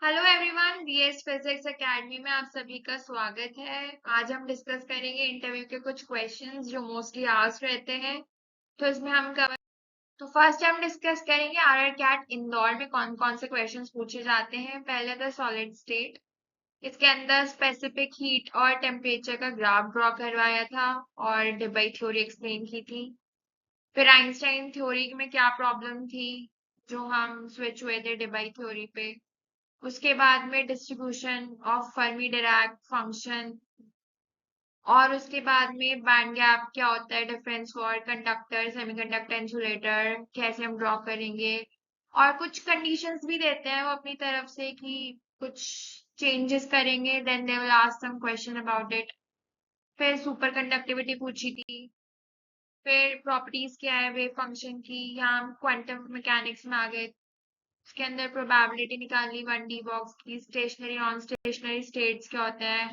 Hello everyone, BS physics academy में आप सभी का स्वागत है। आज हम डिस्कस करेंगे इंटरव्यू के कुछ क्वेश्चंस जो मोस्टली आस्क्ड रहते हैं। तो इसमें हम कवर तो फर्स्ट हम डिस्कस करेंगे आरआर कैट इंदौर में कौन कौन से क्वेश्चंस पूछे जाते हैं। पहले था सॉलिड स्टेट। इसके अंदर स्पेसिफिक हीट और टेम्परेचर का ग्राफ ड्रॉ करवाया था और डेबाई थ्योरी एक्सप्लेन की थी। फिर आइंस्टाइन थ्योरी में क्या प्रॉब्लम थी जो हम स्विच हुए थे डेबाई थ्योरी पे। उसके बाद में distribution of Fermi Dirac function और उसके बाद में बैंड गैप क्या होता है, difference for conductor semiconductor insulator कैसे हम ड्रॉ करेंगे। और कुछ कंडीशंस भी देते हैं वो अपनी तरफ से कि कुछ चेंजेस करेंगे, then they will ask some question about it. फिर सुपर कंडक्टिविटी पूछी थी। फिर प्रॉपर्टीज क्या है वेव फंक्शन की, यहाँ हम क्वांटम मैकेनिक्स में आ गए। उसके अंदर प्रोबेबिलिटी निकालनी 1D बॉक्स की, स्टेशनरी नॉन स्टेशनरी स्टेट्स क्या होता है,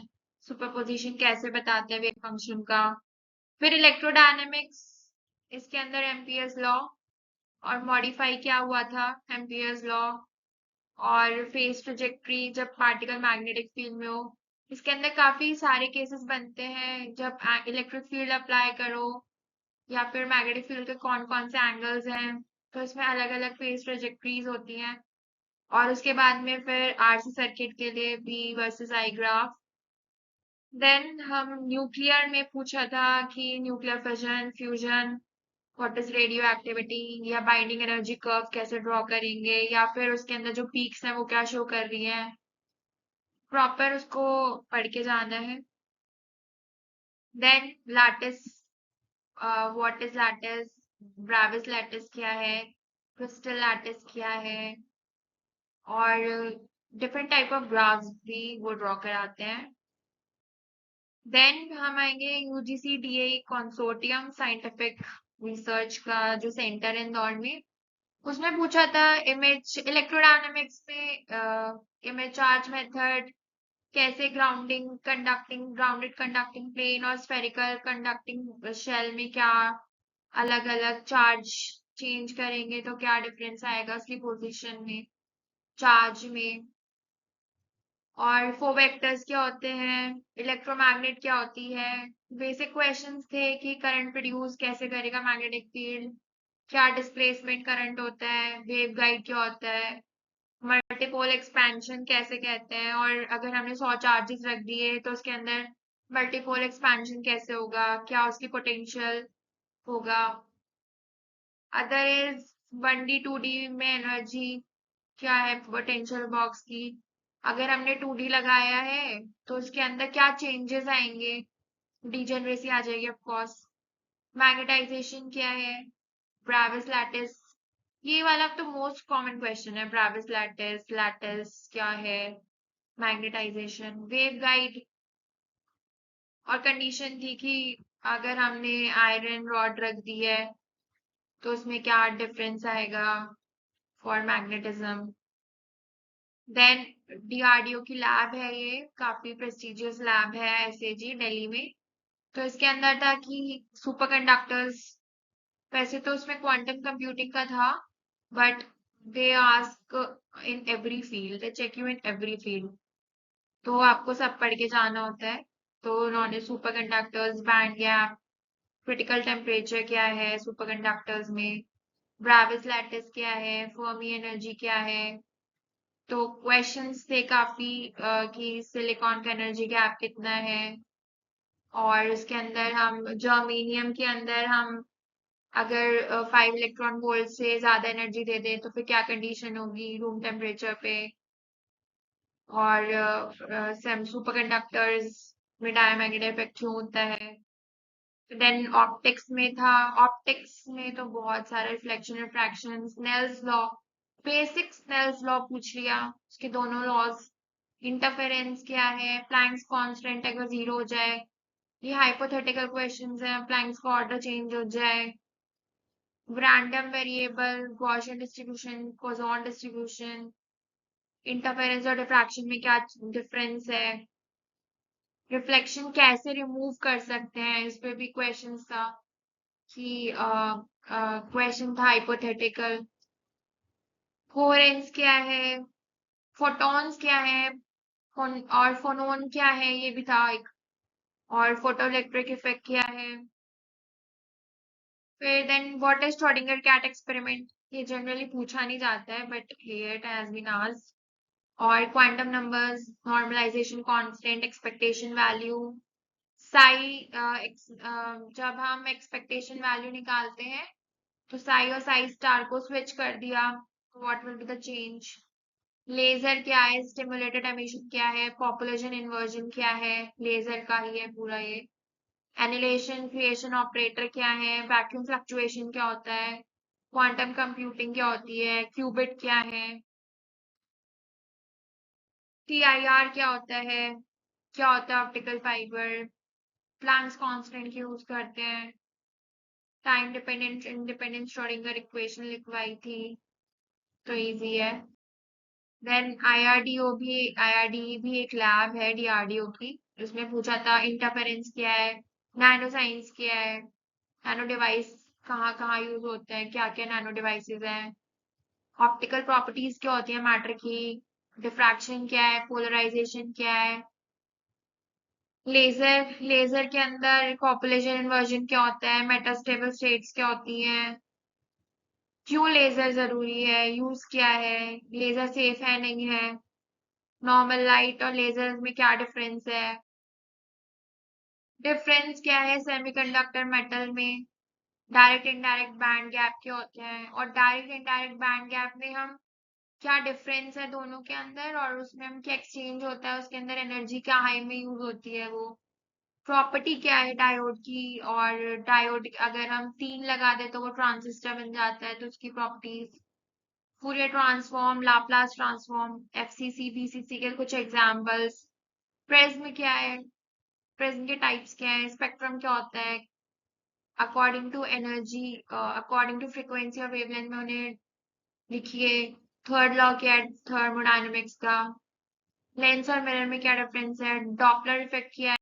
सुपरपोजिशन कैसे बताते हैं वेव फंक्शन का। फिर इलेक्ट्रोडायनेमिक्स, इसके अंदर एम्पियर्स लॉ और मॉडिफाई क्या हुआ था एम्पियर्स लॉ। और फेज ट्रेजेक्टरी जब पार्टिकल मैग्नेटिक फील्ड में हो। इसके अंदर काफी सारे केसेस बनते हैं जब इलेक्ट्रिक फील्ड अप्लाई करो या फिर मैग्नेटिक फील्ड के कौन कौन से एंगल्स हैं। तो इसमें अलग अलग फेज ट्रेजेक्टरीज होती हैं। और उसके बाद में फिर आरसी सर्किट के लिए B versus I graph. Then हम न्यूक्लियर में पूछा था कि nuclear fission fusion, what is radioactivity या बाइंडिंग एनर्जी कर्व कैसे ड्रॉ करेंगे, या फिर उसके अंदर जो पीक्स हैं वो क्या शो कर रही हैं। प्रॉपर उसको पढ़ के जाना है। Then lattice, what is lattice, Bravais lattice क्या है, क्रिस्टल लैटिस क्या है। और डिफरेंट टाइप ऑफ ग्राफ्स भी वो ड्रॉ कराते हैं। देन हम आएंगे UGC DA consortium scientific research का जो सेंटर है इंदौर में। उसमें पूछा था इमेज इलेक्ट्रोडायनेमिक्स में इमेज चार्ज मेथड कैसे grounding conducting grounded conducting plane और स्फेरिकल कंडक्टिंग शेल में क्या अलग अलग चार्ज चेंज करेंगे तो क्या डिफरेंस आएगा उसकी पोजीशन में, चार्ज में। और फोर वेक्टर्स क्या होते हैं, इलेक्ट्रोमैग्नेट क्या होती है। बेसिक क्वेश्चंस थे कि करंट प्रोड्यूस कैसे करेगा मैग्नेटिक फील्ड, क्या डिस्प्लेसमेंट करंट होता है, वेव गाइड क्या होता है, मल्टीपोल एक्सपेंशन कैसे कहते हैं, और अगर हमने 100 चार्जेस रख दिए तो उसके अंदर मल्टीपोल एक्सपेंशन कैसे होगा, क्या उसकी पोटेंशियल होगा। अदर इज 1D 2D में एनर्जी क्या है पोटेंशियल बॉक्स की। अगर हमने 2D लगाया है तो उसके अंदर क्या चेंजेस आएंगे, डिजेनरेसी आ जाएगी ऑफ कोर्स। मैग्नेटाइजेशन क्या है, ब्राविस लैटिस, ये वाला तो मोस्ट कॉमन क्वेश्चन है। ब्राविस लैटिस लैटिस क्या है, मैग्नेटाइजेशन, वेव गाइड। और कंडीशन थी कि अगर हमने आयरन रॉड रख दी है तो उसमें क्या डिफरेंस आएगा फॉर मैग्नेटिज्म। देन डीआरडीओ की लैब है, ये काफी प्रेस्टिजियस लैब है एसएजी दिल्ली में। तो इसके अंदर था कि सुपर कंडक्टर्स, वैसे तो उसमें क्वांटम कंप्यूटिंग का था but they ask in every field, they check you in every field. तो आपको सब पढ़ के जाना होता है। तो उन्होंने super conductors, band gap, critical temperature क्या है सुपर कंडक्टर्स में, ब्राविस लैटिस क्या है, फर्मी एनर्जी क्या है। तो क्वेश्चंस थे काफी कि सिलिकॉन का एनर्जी गैप कितना है। और उसके अंदर हम जर्मेनियम के अंदर हम अगर 5 इलेक्ट्रॉन वोल्ट से ज्यादा एनर्जी दे दें तो फिर क्या कंडीशन होगी रूम टेम्परेचर पे। और सुपर कंडक्टर्स में डायमैग्नेटिक इफेक्ट क्यों होता है। देन ऑप्टिक्स में था, ऑप्टिक्स में तो बहुत सारे reflection refraction, Snell's law, basic Snell's law पूछ लिया, उसके दोनों लॉज। इंटरफेरेंस क्या है, प्लैंक्स कांस्टेंट अगर 0 हो जाए, ये हाइपोथेटिकल क्वेश्चंस हैं, प्लैंक्स का ऑर्डर चेंज हो जाए, random variable, Gaussian distribution, Poisson distribution, interference और डिफ्रैक्शन में क्या डिफरेंस है, रिफ्लेक्शन कैसे रिमूव कर सकते हैं, इस पे भी क्वेश्चन था कि क्वेश्चन था हाइपोथेटिकल। कोहेरेंस क्या है, फोटॉन्स क्या है, और फोनोन क्या है, ये भी था एक, और फोटो इलेक्ट्रिक इफेक्ट क्या है। फिर then what is Schrodinger cat experiment, ये जनरली पूछा नहीं जाता है but here it has been asked. और quantum numbers, normalization constant, expectation value, psi, जब हम एक्सपेक्टेशन वैल्यू निकालते हैं तो साई और साई स्टार को स्विच कर दिया, what will be the change. Laser क्या है, स्टिमुलेटेड एमिशन क्या है, पॉपुलेशन इन्वर्जन क्या है, लेजर का ही है पूरा ये। एनिलेशन क्रिएशन ऑपरेटर क्या है, वैक्यूम फ्लक्चुएशन क्या होता है, क्वांटम कंप्यूटिंग क्या होती है, क्यूबिट क्या है, टीआईआर क्या होता है, क्या होता है optical fibre, Planck's constant use करते हैं, time dependent independent Schrodinger equation लिखवाई थी, तो इजी है। देन आईआरडी भी एक लैब है डीआरडीओ की, उसमें पूछा था इंटरफेरेंस क्या है, नैनो साइंस क्या है, नैनो डिवाइस कहाँ कहाँ यूज होते हैं, क्या क्या नैनो डिवाइसेस हैं, ऑप्टिकल प्रॉपर्टीज क्या होती है मैटर की, डिफ्रैक्शन क्या है, पोलराइजेशन क्या है, लेजर लेजर के अंदर पॉपुलेशन इन्वर्जन क्या होता है, मेटास्टेबल स्टेट्स क्या होती हैं, क्यों लेजर जरूरी है, यूज क्या है, लेजर सेफ है नहीं है, नॉर्मल लाइट और लेजर में क्या डिफरेंस है, डिफरेंस क्या है सेमीकंडक्टर मेटल में, डायरेक्ट इनडायरेक्ट बैंड गैप क्या होते हैं, और डायरेक्ट इनडायरेक्ट बैंड गैप में हम क्या डिफरेंस है दोनों के अंदर, और उसमें हम क्या एक्सचेंज होता है, उसके अंदर एनर्जी क्या हाई में यूज होती है, वो प्रॉपर्टी क्या है डायोड की, और डायोड अगर हम 3 लगा दे तो वो ट्रांजिस्टर बन जाता है, तो उसकी properties, Fourier transform, Laplace transform, FCC BCC के कुछ एग्जांपल्स, प्रिज्म क्या है, प्रिज्म के टाइप्स क्या है, स्पेक्ट्रम क्या होता है, according to energy, according to frequency और वेवलेंथ में उन्हें लिखिए, थर्ड लॉ क्या है थर्मोडायनेमिक्स का, लेंस और मिरर में क्या डिफरेंस है, डॉपलर इफेक्ट क्या है।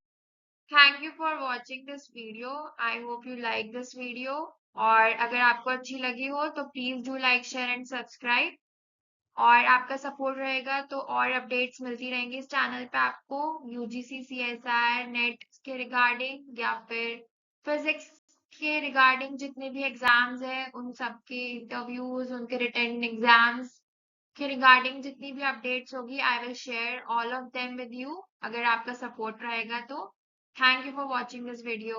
Thank you for watching this video, I hope you like this video, और अगर आपको अच्छी लगी हो तो please do like share and subscribe, और आपका सपोर्ट रहेगा तो और अपडेट्स मिलती रहेंगी इस चैनल पे आपको, यूजीसी सीएसआर नेट के रिगार्डिंग, या फिर फिजिक्स के रिगार्डिंग जितने भी एग्जाम्स हैं उन सब के इंटरव्यूज, उनके रिटन एग्जाम्स के रिगार्डिंग जितनी भी अपडेट्स होगी, I will share all of them with you, अगर आपका सपोर्ट रहेगा तो। Thank you for watching this video.